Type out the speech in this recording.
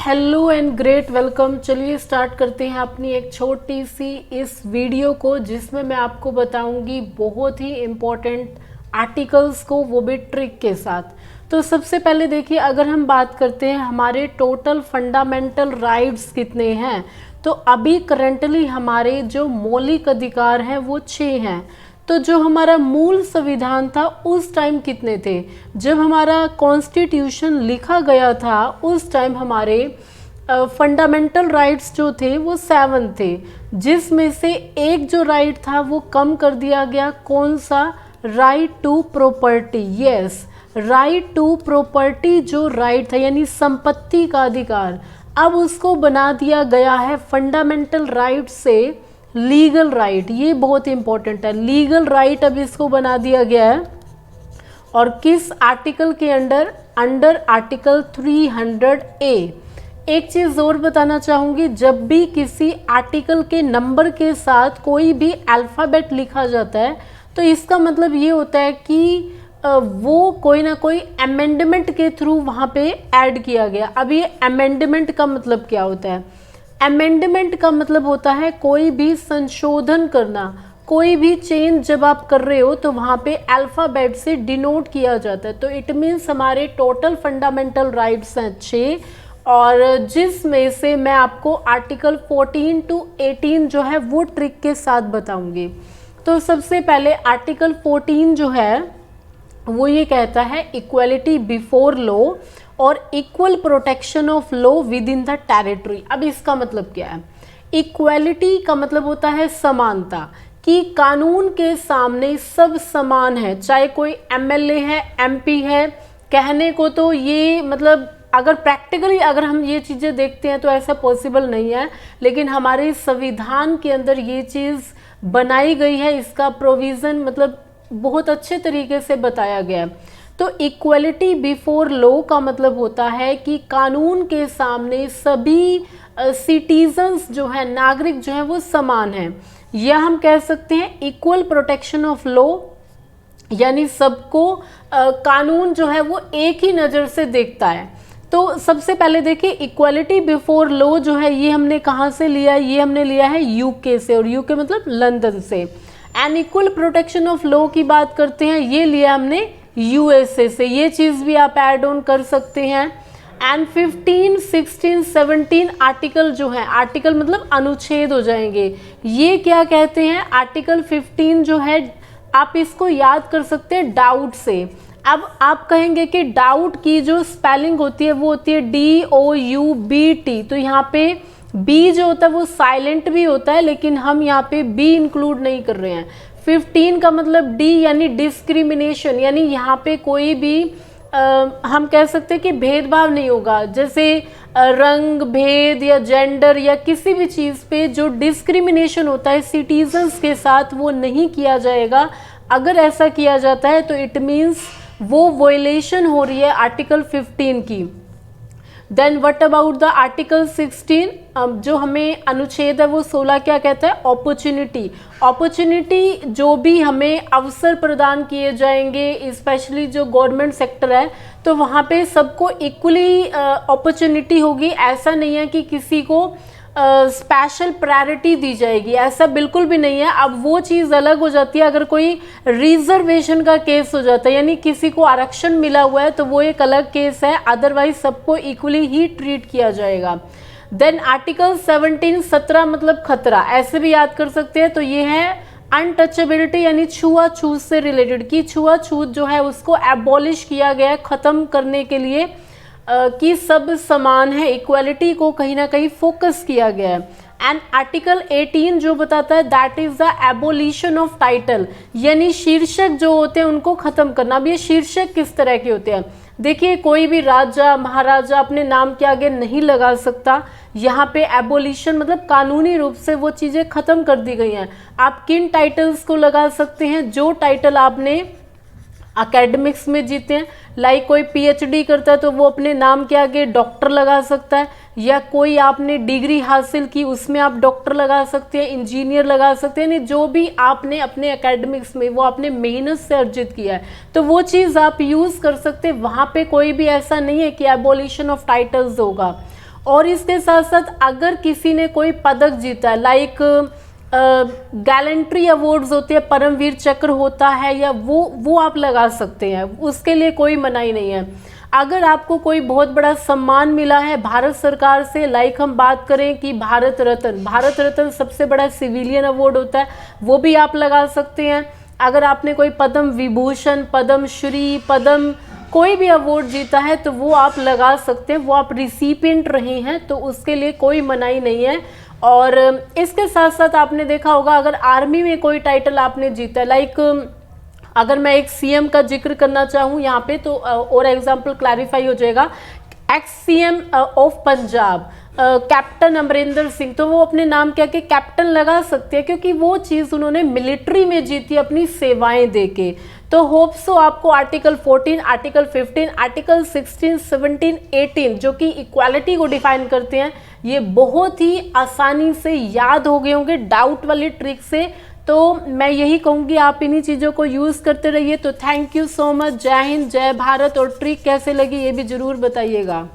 Hello and great welcome. चलिए start करते हैं अपनी एक छोटी सी इस वीडियो को, जिसमें मैं आपको बताऊंगी बहुत ही इम्पोर्टेंट आर्टिकल्स को, वो भी ट्रिक के साथ। तो सबसे पहले देखिए, अगर हम बात करते हैं हमारे टोटल फंडामेंटल राइट्स कितने हैं, तो अभी करंटली हमारे जो मौलिक अधिकार हैं वो 6 हैं। तो जो हमारा मूल संविधान था उस टाइम कितने थे? जब हमारा कॉन्स्टिट्यूशन लिखा गया था उस टाइम हमारे फंडामेंटल राइट्स जो थे वो 7 थे, जिसमें से एक जो राइट था वो कम कर दिया गया। कौन सा? Right to property. Yes, right to property जो राइट था यानी संपत्ति का अधिकार, अब उसको बना दिया गया है फंडामेंटल राइट से लीगल राइट। ये बहुत इंपॉर्टेंट है, लीगल राइट अब इसको बना दिया गया है। और किस आर्टिकल के अंडर? Under article 300A। एक चीज़ और बताना चाहूँगी, जब भी किसी आर्टिकल के नंबर के साथ कोई भी अल्फ़ाबेट लिखा जाता है तो इसका मतलब ये होता है कि वो कोई ना कोई अमेंडमेंट के थ्रू वहाँ पे ऐड किया गया। अब ये अमेंडमेंट का मतलब क्या होता है? अमेंडमेंट का मतलब होता है कोई भी संशोधन करना, कोई भी चेंज जब आप कर रहे हो तो वहाँ पे अल्फ़ाबेट से डिनोट किया जाता है। तो इट मीन्स हमारे टोटल फंडामेंटल राइट्स हैं 6, और जिसमें से मैं आपको आर्टिकल 14 to 18 जो है वो ट्रिक के साथ बताऊंगी। तो सबसे पहले आर्टिकल 14 जो है वो ये कहता है इक्वलिटी बिफोर लॉ और equal protection of law with in the territory. अब इसका मतलब क्या है? इक्वलिटी का मतलब होता है समानता, कि कानून के सामने सब समान है, चाहे कोई एमएलए है, एमपी है। कहने को तो ये मतलब अगर प्रैक्टिकली अगर हम ये चीज़ें देखते हैं तो ऐसा पॉसिबल नहीं है, लेकिन हमारे संविधान के अंदर ये चीज़ बनाई गई है, इसका प्रोविज़न मतलब बहुत अच्छे तरीके से बताया गया है। तो इक्वलिटी बिफोर लॉ का मतलब होता है कि कानून के सामने सभी सिटीजन्स जो है, नागरिक जो है वो समान हैं, या हम कह सकते हैं इक्वल प्रोटेक्शन ऑफ लॉ, यानी सबको कानून जो है वो एक ही नज़र से देखता है। तो सबसे पहले देखिए, इक्वलिटी बिफोर लॉ जो है ये हमने कहाँ से लिया है? ये हमने लिया है यूके से, और यूके मतलब लंदन से। And equal protection of law की बात करते हैं, ये लिया हमने यूएसए से। ये चीज़ भी आप ऐड ऑन कर सकते हैं। एंड 15, 16, 17 आर्टिकल जो है, आर्टिकल मतलब अनुच्छेद हो जाएंगे, ये क्या कहते हैं? आर्टिकल 15 जो है आप इसको याद कर सकते हैं डाउट से। अब आप कहेंगे कि डाउट की जो स्पेलिंग होती है वो होती है DOUBT, तो यहाँ पे बी जो होता है वो साइलेंट भी होता है, लेकिन हम यहाँ पे बी इंक्लूड नहीं कर रहे हैं। 15 का मतलब डी यानी डिस्क्रिमिनेशन, यानी यहाँ पे कोई भी हम कह सकते हैं कि भेदभाव नहीं होगा। जैसे रंग भेद या जेंडर या किसी भी चीज़ पे जो डिस्क्रिमिनेशन होता है सिटीजन्स के साथ, वो नहीं किया जाएगा। अगर ऐसा किया जाता है तो इट मीन्स वो वॉयलेशन हो रही है आर्टिकल 15 की। Then what about the article 16? जो हमें अनुच्छेद है वो 16 क्या कहता है? अपॉर्चुनिटी। अपॉर्चुनिटी जो भी हमें अवसर प्रदान किए जाएंगे, स्पेशली जो गवर्नमेंट सेक्टर है, तो वहाँ पे सबको इक्वली अपॉर्चुनिटी होगी। ऐसा नहीं है कि किसी को स्पेशल प्रायोरिटी दी जाएगी, ऐसा बिल्कुल भी नहीं है। अब वो चीज़ अलग हो जाती है अगर कोई रिजर्वेशन का केस हो जाता है, यानी किसी को आरक्षण मिला हुआ है, तो वो एक अलग केस है। अदरवाइज सबको इक्वली ही ट्रीट किया जाएगा। देन आर्टिकल 17, 17 मतलब खतरा, ऐसे भी याद कर सकते हैं। तो ये है अनटचेबिलिटी, यानी छुआछूत से रिलेटेड, की छुआछूत जो है उसको एबॉलिश किया गया है, ख़त्म करने के लिए कि सब समान है, इक्वालिटी को कहीं ना कहीं फोकस किया गया है। एंड आर्टिकल 18 जो बताता है that is the abolition of title, यानी शीर्षक जो होते हैं उनको खत्म करना। अब ये शीर्षक किस तरह के होते हैं? देखिए, कोई भी राजा महाराजा अपने नाम के आगे नहीं लगा सकता। यहाँ पे एबोलिशन मतलब कानूनी रूप से वो चीज़ें खत्म कर दी गई हैं। आप किन टाइटल्स को लगा सकते हैं? जो टाइटल आपने एकेडमिक्स में जीते हैं, लाइक कोई PhD करता है तो वो अपने नाम के आगे डॉक्टर लगा सकता है, या कोई आपने डिग्री हासिल की उसमें आप डॉक्टर लगा सकते हैं, इंजीनियर लगा सकते हैं। यानी जो भी आपने अपने एकेडमिक्स में वो आपने मेहनत से अर्जित किया है तो वो चीज़ आप यूज़ कर सकते हैं। वहाँ पे कोई भी ऐसा नहीं है कि एबोलिशन ऑफ टाइटल्स होगा। और इसके साथ साथ अगर किसी ने कोई पदक जीता है, लाइक गैलेंट्री अवार्ड्स होते हैं, परमवीर चक्र होता है, या वो आप लगा सकते हैं, उसके लिए कोई मनाही नहीं है। अगर आपको कोई बहुत बड़ा सम्मान मिला है भारत सरकार से, लाइक हम बात करें कि भारत रत्न सबसे बड़ा सिविलियन अवार्ड होता है, वो भी आप लगा सकते हैं। अगर आपने कोई पद्म विभूषण, पद्म श्री, पद्म कोई भी अवार्ड जीता है तो वो आप लगा सकते हैं, वो आप रिसिपिएंट रहे हैं, तो उसके लिए कोई मनाही नहीं है। और इसके साथ साथ आपने देखा होगा, अगर आर्मी में कोई टाइटल आपने जीता है, लाइक अगर मैं एक सीएम का जिक्र करना चाहूँ यहाँ पे, तो और एग्जाम्पल क्लैरिफाई हो जाएगा, ex CM of Punjab captain Amarinder Singh, तो वो अपने नाम क्या के कैप्टन लगा सकते हैं, क्योंकि वो चीज़ उन्होंने मिलिट्री में जीती अपनी सेवाएं देके। तो होप सो आपको आर्टिकल 14, आर्टिकल 15, आर्टिकल 16, 17, 18 जो कि इक्वालिटी को डिफाइन करते हैं, ये बहुत ही आसानी से याद हो गए होंगे डाउट वाली ट्रिक से। तो मैं यही कहूँगी आप इन्हीं चीज़ों को यूज़ करते रहिए। तो थैंक यू सो मच, जय हिंद, जय भारत। और ट्रिक कैसे लगी ये भी ज़रूर बताइएगा।